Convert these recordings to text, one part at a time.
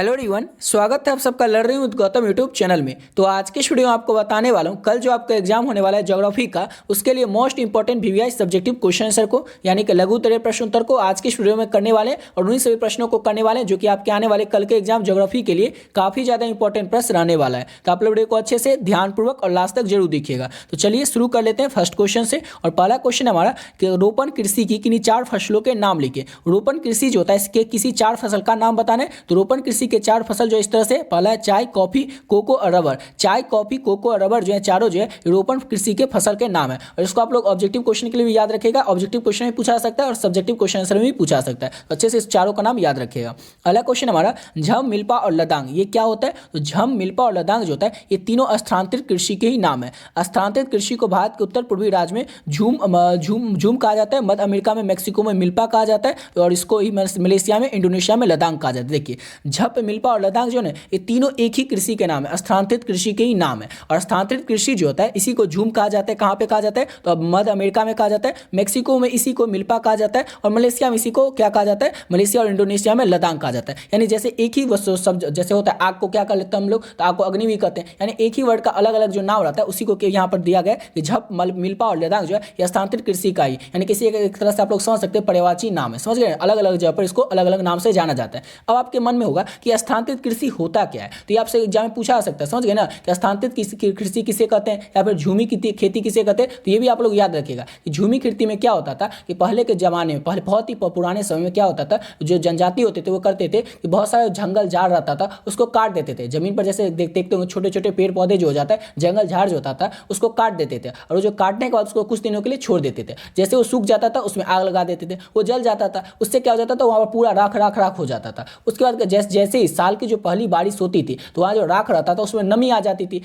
Hello everyone, स्वागत है आप सबका लर्न रही विद गौतम यूट्यूब चैनल में। तो आज के वीडियो में आपको बताने वाला हूँ कल जो आपका एग्जाम होने वाला है ज्योग्राफी का, उसके लिए most important VVI subjective question answer को यानी कि लघुत्तरीय प्रश्न उत्तर को आज के वीडियो में करने वाले और उन्हीं सभी प्रश्नों को करने वाले हैं जो कि आपके आने वाले कल के एग्जाम ज्योग्राफी के लिए काफी ज्यादा इंपॉर्टेंट प्रश्न रहने वाला है। तो आप लोग वीडियो को अच्छे से ध्यानपूर्वक और लास्ट तक जरूर देखिएगा। तो चलिए शुरू कर लेते हैं फर्स्ट क्वेश्चन से। और पहला क्वेश्चन हमारा कि रोपण कृषि की किन्हीं 4 फसलों के नाम लिखिए। रोपण कृषि जो होता है इसके किसी 4 फसल का नाम बताना है। तो रोपण कृषि के 4 फसल जो इस तरह से, पहला है चाय, कॉफी, कोको और रबर। चाय, कॉफी, कोको और रबर जो है चारों जो है रोपण कृषि के फसल के नाम है। और इसको आप लोग ऑब्जेक्टिव क्वेश्चन के लिए भी याद रखिएगा। ऑब्जेक्टिव क्वेश्चन में पूछा जा सकता है और सब्जेक्टिव क्वेश्चन आंसर में भी पूछा जा सकता है। तो अच्छे से इस चारों का नाम याद रखिएगा। अगला क्वेश्चन हमारा झम, मिल्पा और लदांग, ये क्या होता है? तो झम, मिल्पा और लदांग जो होता है ये तीनों स्थानांतरित कृषि के ही नाम है। स्थानांतरित कृषि को भारत के उत्तर पूर्वी राज्य में झूम कहा जाता है, मध्य अमेरिका में मेक्सिको में मिल्पा कहा जाता है और इसको ही मलेशिया में, इंडोनेशिया में लदांग कहा जाता है। देखिए झप, मिल्पा और लदांग जो है ये तीनों एक ही कृषि के नाम है, स्थानांतरित कृषि के ही नाम है। और स्थानांतरित कृषि जो होता है इसी को झूम कहा जाता है। कहाँ पे कहा जाता है? तो अब मध्य अमेरिका में कहा जाता है, मेक्सिको में इसी को मिल्पा कहा जाता है और मलेशिया में इसी को क्या कहा जाता है? मलेशिया और इंडोनेशिया में लदांग कहा जाता है। यानी जैसे एक ही शब्द जैसे होता है आग को क्या कर लेते हैं हम लोग? तो आग को अग्नि भी कहते हैं। यानी एक ही वर्ड का अलग अलग जो नाम रहता है उसी को यहाँ पर दिया गया कि झप, मिल्पा और लदांग जो है यह स्थानांतरित कृषि का ही, यानी किसी एक तरह से आप लोग समझ सकते हैं पर्यायवाची नाम है। समझ गए? अलग अलग जगह पर इसको अलग अलग नाम से जाना जाता है। अब आपके मन में होगा कि स्थानांतरित कृषि होता क्या है? तो ये आपसे एग्जाम में पूछा जा सकता है। समझ गए ना कि स्थानांतरित कृषि किसे कहते हैं या फिर झूमी खेती किसे कहते हैं? तो ये भी आप लोग याद रखिएगा कि झूमी खेती में क्या होता था कि पहले के जमाने में, पहले बहुत ही पुराने समय में क्या होता था, जो जनजाति होते थे वो करते थे कि बहुत सारे जंगल झाड़ रहता था उसको काट देते थे। जमीन पर जैसे देखते होंगे छोटे छोटे पेड़ पौधे जो हो जाता है, जंगल झाड़ जो होता था उसको काट देते थे और वो जो काटने के बाद उसको कुछ दिनों के लिए छोड़ देते थे। जैसे वो सूख जाता था उसमें आग लगा देते थे, वो जल जाता था, उससे क्या हो जाता था वहाँ पर पूरा राख राख राख हो जाता था। उसके बाद जैसे ही साल की जो पहली बारिश होती थी तो वहाँ जो राख रहता था उसमें नमी आ जाती थी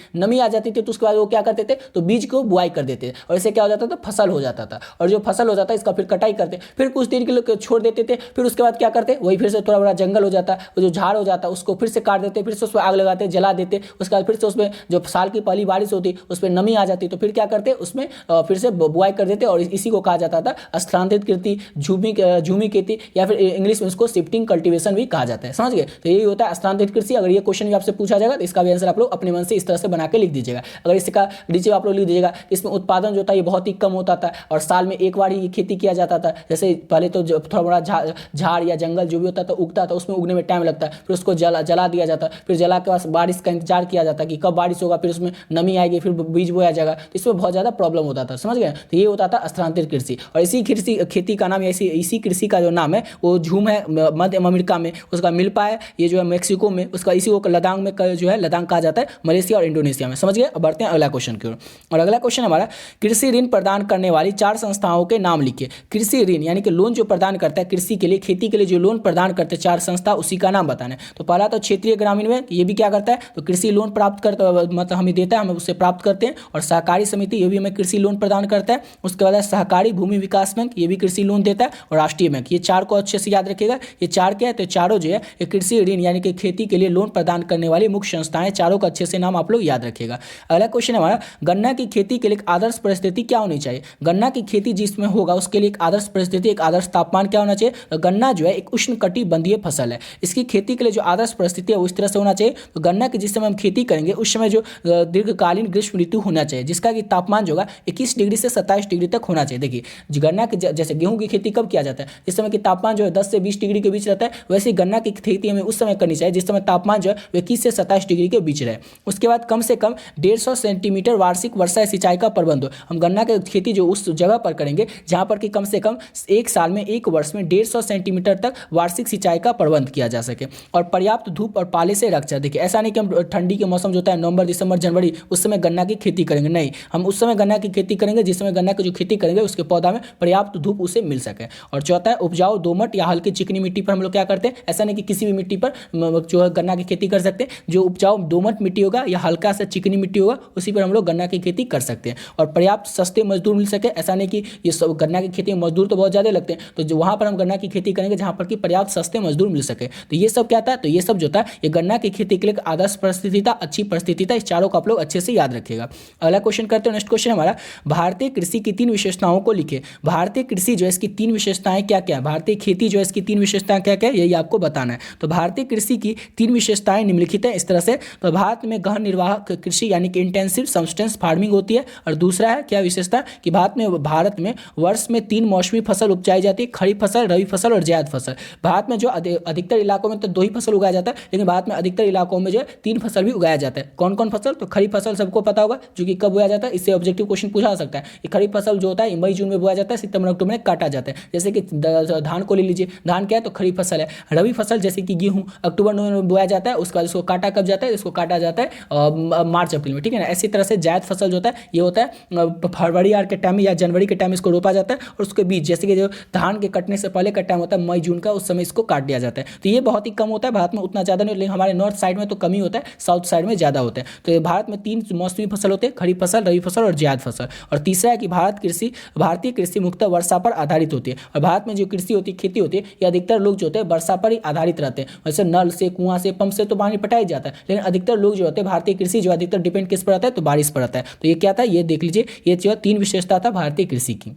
तो उसके बाद वो क्या करते थे? तो बीज को बुआई कर देते थे और इससे क्या हो जाता था? फसल हो जाता था। और जो फसल हो जाता है इसका फिर कटाई करते, फिर कुछ दिन के लिए छोड़ देते थे, फिर उसके बाद क्या करते? वही फिर से थोड़ा बड़ा जंगल हो जाता, वो जो झाड़ हो जाता उसको फिर से काट देते, फिर से उसमें आग लगाते, जला देते। उसके बाद फिर से उसमें जो साल की पहली बारिश होती उस पर नमी आ जाती तो फिर क्या करते? उसमें फिर से बुआई कर देते और इसी को कहा जाता था स्थानांतरित खेती, झूमी खेती या फिर इंग्लिश में इसको शिफ्टिंग कल्टीवेशन भी कहा जाता है। समझ गए? तो यही होता है स्थानांतरित कृषि। अगर ये क्वेश्चन भी आपसे पूछा जाएगा तो इसका भी आंसर आप लोग अपने मन से इस तरह से बना के लिख दीजिएगा। अगर इसका नीचे आप लोग लिख दीजिएगा इसमें उत्पादन जो था ये बहुत ही कम होता था और साल में एक बार ही खेती किया जाता था। जैसे पहले तो थोड़ा बड़ा झाड़ या जंगल जो भी होता था उगता था, उसमें उगने में टाइम लगता है, फिर उसको जला दिया जाता, फिर जला के बाद बारिश का इंतजार किया जाता कि कब बारिश होगा, फिर उसमें नमी आएगी, फिर बीज बोया जाएगा। तो इसमें बहुत ज़्यादा प्रॉब्लम होता था। समझ गए? तो ये होता था स्थानांतरित कृषि। और इसी खेती का नाम, इसी कृषि का जो नाम है वो झूम है मध्य अमेरिका में, उसका मिल्पा है ये जो है मेक्सिको में, उसका इसी को लदांग में जो है लदांग कहा जाता है मलेशिया और इंडोनेशिया में। समझ गए? अब बढ़ते हैं अगला क्वेश्चन की ओर। और अगला क्वेश्चन हमारा कृषि ऋण प्रदान करने वाली 4 संस्थाओं के नाम लिखिए। कृषि ऋण यानी कि लोन जो प्रदान करता है कृषि के लिए, खेती के लिए जो लोन प्रदान करते हैं 4 संस्था, उसी का नाम बताना है। तो पहला तो क्षेत्रीय ग्रामीण बैंक, ये भी क्या करता है? तो कृषि लोन प्राप्त करता, मतलब हमें देता है, हम उससे प्राप्त करते हैं। और सहकारी समिति ये भी हमें कृषि लोन प्रदान करता है। उसके बाद सहकारी भूमि विकास बैंक, ये भी कृषि लोन देता है। और राष्ट्रीय बैंक, ये 4 को अच्छे से याद रखिएगा। ये 4 क्या है? तो चारों जो है ये कृषि ऋण यानी कि खेती के लिए लोन प्रदान करने वाली मुख्य संस्थाएं, चारों का अच्छे से नाम आप लोग याद रखिएगा। अगला क्वेश्चन हमारा गन्ना की खेती के लिए एक आदर्श परिस्थिति क्या होनी चाहिए? गन्ना की खेती जिसमें होगा उसके लिए एक आदर्श परिस्थिति, एक आदर्श तापमान क्या होना चाहिए? तो गन्ना जो है एक उष्णकटिबंधीय फसल है, इसकी खेती के लिए जो आदर्श परिस्थिति है वो इस तरह से होना चाहिए। तो गन्ना की जिस समय हम खेती करेंगे उस समय जो दीर्घकालीन ग्रीष्म ऋतु होना चाहिए जिसका कि तापमान जो होगा 21 डिग्री से 27 डिग्री तक होना चाहिए। देखिए गन्ना की जैसे गेहूं की खेती कब किया जाता है? जिस समय की तापमान जो है 10 से 20 डिग्री के बीच रहता है, वैसे ही गन्ना की खेती हमें उस समय करनी चाहिए जिस समय तापमान जो है 21 से 27 डिग्री के बीच रहे। उसके बाद कम से कम 150 सेंटीमीटर वार्षिक वर्षा सिंचाई का प्रबंध हो। हम गन्ना की खेती जो उस जगह पर करेंगे जहां पर कि कम से कम एक साल में, एक वर्ष में 150 सेंटीमीटर तक वार्षिक सिंचाई का प्रबंध किया जा सके। और पर्याप्त धूप और पाले से रक्षा। देखिए ऐसा नहीं कि हम ठंडी के मौसम जो होता है नवंबर, दिसंबर, जनवरी, उस समय गन्ना की खेती करेंगे, नहीं, हम उस समय गन्ना की खेती करेंगे जिस समय गन्ना की जो खेती करेंगे उसके पौधा में पर्याप्त धूप उसे मिल सके। और चौथा है उपजाऊ दोमट या हल्की चिकनी मिट्टी पर हम लोग क्या करते हैं? ऐसा नहीं कि किसी भी मिट्टी पर जो है गन्ना की खेती कर सकते हैं, जो उपजाऊ दोमट मिट्टी होगा या हल्का सा चिकनी मिट्टी होगा उसी पर हम लोग गन्ना की खेती कर सकते हैं। और पर्याप्त सस्ते मजदूर मिल सके, ऐसा नहीं कि ये सब गन्ना की खेती में मजदूर तो बहुत ज़्यादा लगते हैं, तो जो वहाँ पर हम गन्ना की खेती करेंगे जहाँ पर कि पर्याप्त सस्ते मजदूर मिल सके। तो ये सब क्या था? तो ये सब जो था ये गन्ना की खेती के लिए आदर्श परिस्थिति था, अच्छी परिस्थिति था। इस चारों को आप लोग अच्छे से याद रखिएगा। अगला क्वेश्चन करते हैं। नेक्स्ट क्वेश्चन हमारा भारतीय कृषि की 3 विशेषताओं को लिखे। भारतीय कृषि जो है इसकी 3 विशेषताएं क्या क्या है? भारतीय खेती जो है इसकी 3 विशेषताएं क्या क्या है? यही आपको बताना है। तो भारतीय कृषि की 3 विशेषताएं निम्नलिखित हैं इस तरह से। तो भारत में गहन निर्वाह कृषि यानी कि इंटेंसिव सब्सटेंस फार्मिंग होती है। और दूसरा है क्या विशेषता कि भारत में वर्ष में 3 मौसमी फसल उपजाई जाती है, खरीफ फसल, रबी फसल और जायद फसल। भारत में जो अधिकतर इलाकों में तो 2 ही फसल उगाया जाता है, लेकिन भारत में अधिकतर इलाकों में जो है 3 फसल भी उगाया जाता है। कौन कौन फसल? तो खरीफ फसल सबको पता होगा जो कि कब बोया जाता है, इससे ऑब्जेक्टिव क्वेश्चन पूछा जा सकता है। ये खरीफ फसल जो होता है मई जून में बोया जाता है, सितंबर अक्टूबर में काटा जाता है। जैसे कि धान को ले लीजिए, धान क्या है? तो खरीफ फसल है। रबी फसल जैसे कि गेहूं अक्टूबर नवंबर में बोया जाता है, उसके बाद इसको काटा कब जाता है? इसको काटा जाता है मार्च अप्रैल में, ठीक है ना। इसी तरह से जायद फसल जो होता है ये होता है फरवरी आर के टाइम या जनवरी के टाइम इसको रोपा जाता है, और उसके बीच जैसे कि जो धान के कटने से पहले का टाइम होता है मई जून का, उस समय इसको काट दिया जाता है। तो ये बहुत ही कम होता है, भारत में उतना ज़्यादा नहीं, लेकिन हमारे नॉर्थ साइड में तो कम ही होता है, साउथ साइड में ज़्यादा होता है। तो ये भारत में 3 मौसमी फसल होते हैं, खरीफ फसल, रबी फसल और जायद फसल। और तीसरा है कि भारतीय कृषि मुख्यतः वर्षा पर आधारित होती है। और भारत में जो कृषि होती है, खेती होती है, ये अधिकतर लोग जो होते हैं वर्षा पर ही आधारित रहते हैं। वैसे नल से, कुआं से, पंप से तो पानी पटाया जाता है, लेकिन अधिकतर लोग जो होते हैं भारतीय कृषि जो अधिकतर डिपेंड किस पर रहता है? तो बारिश पर रहता है। तो ये क्या था? ये देख लीजिए, ये जो 3 विशेषता था भारतीय कृषि की।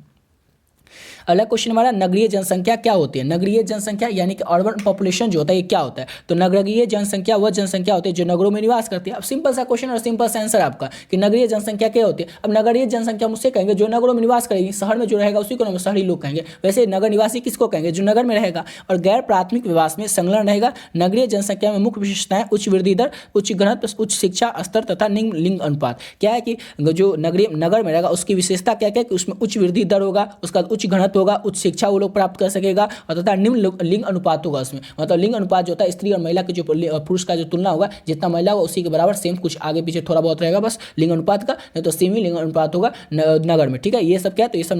अगला क्वेश्चन हमारा, नगरीय जनसंख्या क्या होती है? नगरीय जनसंख्या यानी कि अर्बन पॉपुलेशन जो होता है ये क्या होता है? तो नगरीय जनसंख्या वह जनसंख्या होती है जो नगरों में निवास करती है। अब सिंपल सा क्वेश्चन और सिंपल सा आंसर आपका कि नगरीय जनसंख्या क्या होती है। अब नगरीय जनसंख्या मुझसे कहेंगे जो नगरों में निवास करेगी, शहर में जो रहेगा उसी को शहरी लोग कहेंगे। वैसे नगर निवासी किसको कहेंगे? जो नगर में रहेगा और गैर प्राथमिक विकास में संलग्न रहेगा। नगरीय जनसंख्या में मुख्य विशेषताएं उच्च वृद्धि दर, उच्च घनत्व, उच्च शिक्षा स्तर तथा निम्न लिंग अनुपात। क्या है कि जो नगर में रहेगा उसकी विशेषता क्या क्या? कि उसमें उच्च वृद्धि दर होगा, उसका उच्च घनत्व होगा, उच्च शिक्षा लोग प्राप्त कर सकेगा, और तथा निम्न लिंग अनुपात होगा उसमें। मतलब लिंग अनुपात जो होता है स्त्री और महिला के जो पुरुष का जो तुलना होगा, जितना महिला होगा उसी के बराबर, सेम कुछ आगे पीछे थोड़ा बहुत रहेगा बस लिंग अनुपात का, नहीं तो सेम ही लिंग अनुपात होगा नगर में, ठीक है। ये सब क्या है? तो ये सब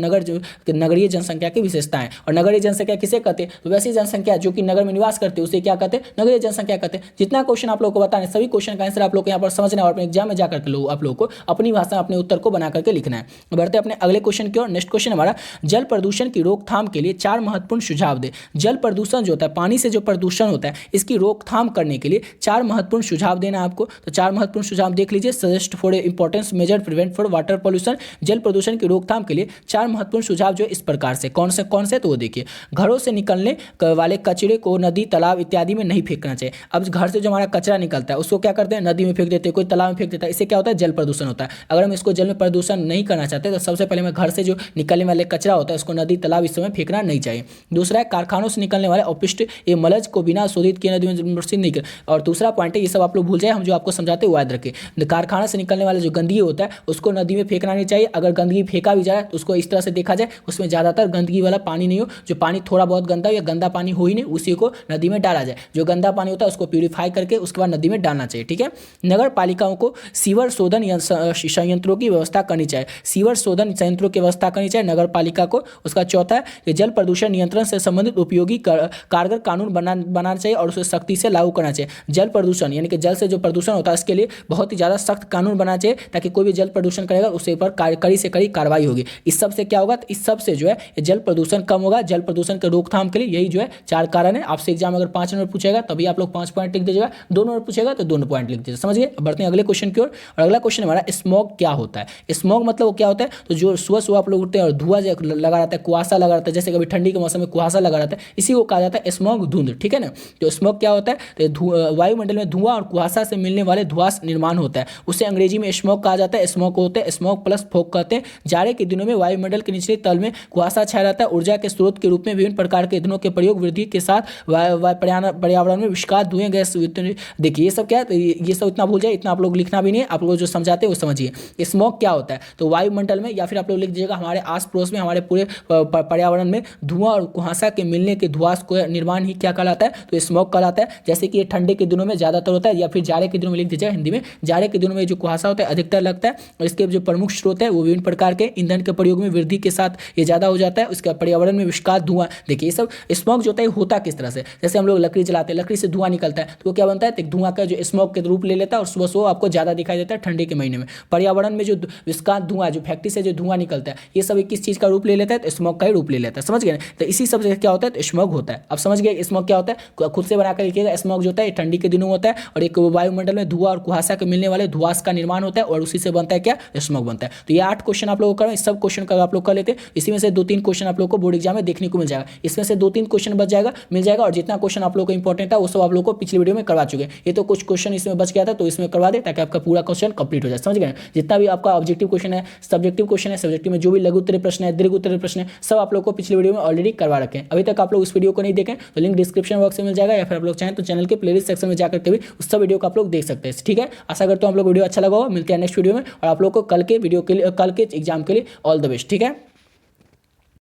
नगरीय जनसंख्या की विशेषताएं। और नगरीय जनसंख्या किसे कहते हैं? तो वैसी जनसंख्या जो कि नगर में निवास करते हैं उसे क्या कहते हैं? नगरीय जनसंख्या कहते हैं। जितना क्वेश्चन आप लोग को बताने, सभी क्वेश्चन का आंसर आप लोग को यहाँ पर समझना है और अपने एग्जाम में जाकर के आप लोग को अपनी भाषा में अपने उत्तर को बना करके लिखना है। बढ़ते अपने अगले क्वेश्चन की ओर। नेक्स्ट क्वेश्चन हमारा, जल प्रदूषण की रोकथाम के लिए 4 महत्वपूर्ण सुझाव दे। जल प्रदूषण जो होता है, पानी से जो प्रदूषण होता है, इसकी रोकथाम करने के लिए 4 महत्वपूर्ण सुझाव देना है आपको। तो 4 महत्वपूर्ण सुझाव देख लीजिए। Suggest for importance major prevent for water pollution. जल प्रदूषण की रोकथाम के लिए 4 महत्वपूर्ण सुझाव जो इस प्रकार से। कौन से? तो वो देखिए, घरों से निकलने वाले कचरे को नदी, तालाब इत्यादि में नहीं फेंकना चाहिए। अब घर से जो हमारा कचरा निकलता है उसको क्या करते हैं? नदी में फेंक देते हैं, कोई तालाब में फेंक देता है। इससे क्या होता है? जल प्रदूषण होता है। अगर हम इसको जल में प्रदूषण नहीं करना चाहते तो सबसे पहले हमें घर से जो निकलने वाले कचरा होता है उसको नदी, तालाब इस समय फेंकना नहीं चाहिए। दूसरा है, कारखानों से निकलने वाले अपशिष्ट ये मलज को बिना शोधित किए नदी में प्रसिद्ध नहीं कर। और दूसरा पॉइंट है, ये सब आप लोग भूल जाए, हम जो आपको समझाते हुए याद रखें। कारखाना से निकलने वाला जो गंदगी होता है उसको नदी में फेंकना नहीं चाहिए। अगर गंदगी फेंका भी जाए तो उसको इस तरह से देखा जाए उसमें ज़्यादातर गंदगी वाला पानी नहीं हो, जो पानी थोड़ा बहुत गंदा हो या गंदा पानी हो ही नहीं, उसी को नदी में डाला जाए। जो गंदा पानी होता है उसको प्यूरीफाई करके उसके बाद नदी में डालना चाहिए, ठीक है। नगर पालिकाओं को सीवर शोधन संयंत्रों की व्यवस्था करनी चाहिए। सीवर शोधन संयंत्रों की व्यवस्था करनी चाहिए नगर पालिका को। उसका चौथा है कि जल प्रदूषण नियंत्रण से संबंधित उपयोगी कारगर कानून बनाना चाहिए और उसे सख्ती से लागू करना चाहिए। जल प्रदूषण यानी कि जल से जो प्रदूषण होता है इसके लिए बहुत ही ज़्यादा सख्त कानून बनाना चाहिए, ताकि कोई भी जल प्रदूषण करेगा उसके ऊपर कड़ी से कड़ी कार्रवाई होगी। इस सब से क्या होगा? तो इस सब से जो है जल प्रदूषण कम होगा। जल प्रदूषण के रोकथाम के लिए यही जो है 4 कारण है। आपसे एग्जाम अगर 5 नंबर पूछेगा तभी आप लोग 5 पॉइंट लिख दीजिएगा, 2 नंबर पूछेगा तो 2 पॉइंट लिख दीजिए, समझ गए। बढ़ते हैं अगले क्वेश्चन की ओर। और अगला क्वेश्चन हमारा, स्मॉग क्या होता है? स्मॉग मतलब वो क्या होता है? तो जो सुबह सुबह आप लोग उठते हैं और धुआं लगा रहता है, कुहासा लगा रहता है, जैसे कभी ठंडी के मौसम में कुहासा लगा रहता है, इसी को कहा जाता है स्मॉग, धुंध, ठीक है ना। तो स्मॉग क्या होता है? तो वायुमंडल में धुआं और कुहासा से मिलने वाले धुआं निर्माण होता है, उसे अंग्रेजी में स्मॉग कहा जाता है। स्मॉग होते हैं स्मॉग प्लस फॉग कहते हैं। जाड़े के दिनों में वायुमंडल के निचले तल में कुहासा छाया रहता है। ऊर्जा के स्रोत के रूप में विभिन्न प्रकार के ईंधनों के प्रयोग वृद्धि के साथ पर्यावरण में विषाक्त धुएं, गैस। देखिए ये सब क्या है? तो ये सब इतना भूल जाए, इतना आप लोग लिखना भी नहीं है, आप लोग जो समझाते हैं वो समझिए। स्मॉग क्या होता है? तो वायुमंडल में, या फिर आप लोग लिख दीजिएगा हमारे आस पड़ोस में, हमारे पूरे पर्यावरण में धुआं और कुहासा के मिलने के धुआं को निर्माण ही क्या कहलाता है? तो स्मॉग कहलाता है। जैसे कि ये ठंडे के दिनों में ज़्यादातर होता है, या फिर जाड़े के दिनों में लिख दीजिएगा हिंदी में, जाड़े के दिनों में जो कुहासा होता है अधिकतर लगता है। और इसके जो प्रमुख स्रोत है वो विभिन्न प्रकार के ईंधन के प्रयोग में वृद्धि के साथ ये ज़्यादा हो जाता है। उसका पर्यावरण में विषाक्त धुआं। देखिए ये सब स्मॉग जो होता है होता किस तरह से? जैसे हम लोग लकड़ी जलाते हैं, लकड़ी से धुआं निकलता है तो वो क्या बनता है? तो धुआं का जो स्मॉग के रूप ले लेता है और सुबह सुबह आपको ज़्यादा दिखाई देता है ठंडी के महीने में। पर्यावरण में जो विषाक्त धुआं, जो फैक्ट्री से जो धुआं निकलता है, ये सब किस चीज़ का रूप ले लेता है? तो स्मॉग का ही रूप ले लेता है, समझ गए। तो इसी सब से क्या होता है, तो स्मॉग होता है। अब समझ गए स्मॉग क्या होता है, खुद से बनाकर लिखिएगा। स्मॉग जो होता है ठंडी के दिनों में होता है और एक वायुमंडल में धुआं और कुहासा के मिलने वाले धुआं का निर्माण होता है और उसी से बनता है क्या, स्मॉग बनता है। तो ये 8 क्वेश्चन आप लोग को करना, इस सब क्वेश्चन का आप लोग कर लेते हैं। इसी में से 2-3 क्वेश्चन आप लोग को बोर्ड एग्जाम में देखने को मिल जाएगा, इसमें से 2-3 क्वेश्चन बच जाएगा, मिल जाएगा। और जितना क्वेश्चन आप लोग को इंपॉर्टेंट था वो सब आप लोग को पिछले वीडियो में करवा चुके हैं। ये तो कुछ क्वेश्चन इसमें बच गया था तो इसमें करवा दे ताकि आपका पूरा क्वेश्चन कंप्लीट हो जाए, समझ गए। जितना भी आपका ऑब्जेक्टिव क्वेश्चन है, सब्जेक्टिव क्वेश्चन है, सब्जेक्टिव में जो भी लघु उत्तरीय प्रश्न है, दीर्घ उत्तरीय प्रश्न है, सब आप लोग को पिछले वीडियो में ऑलरेडी करवा रखे हैं। अभी तक आप लोग उस वीडियो को नहीं देखें तो लिंक डिस्क्रिप्शन बॉक्स में मिल जाएगा, या फिर आप लोग चाहें तो चैनल के प्लेलिस्ट सेक्शन में जाकर के भी उस सब वीडियो को आप लोग देख सकते हैं, ठीक है। आशा करता हूं आप लोग वीडियो अच्छा लगा होगा। मिलते हैं नेक्स्ट वीडियो में, और आप लोग को कल के वीडियो के लिए, कल के एग्जाम के लिए ऑल द बेस्ट, ठीक है।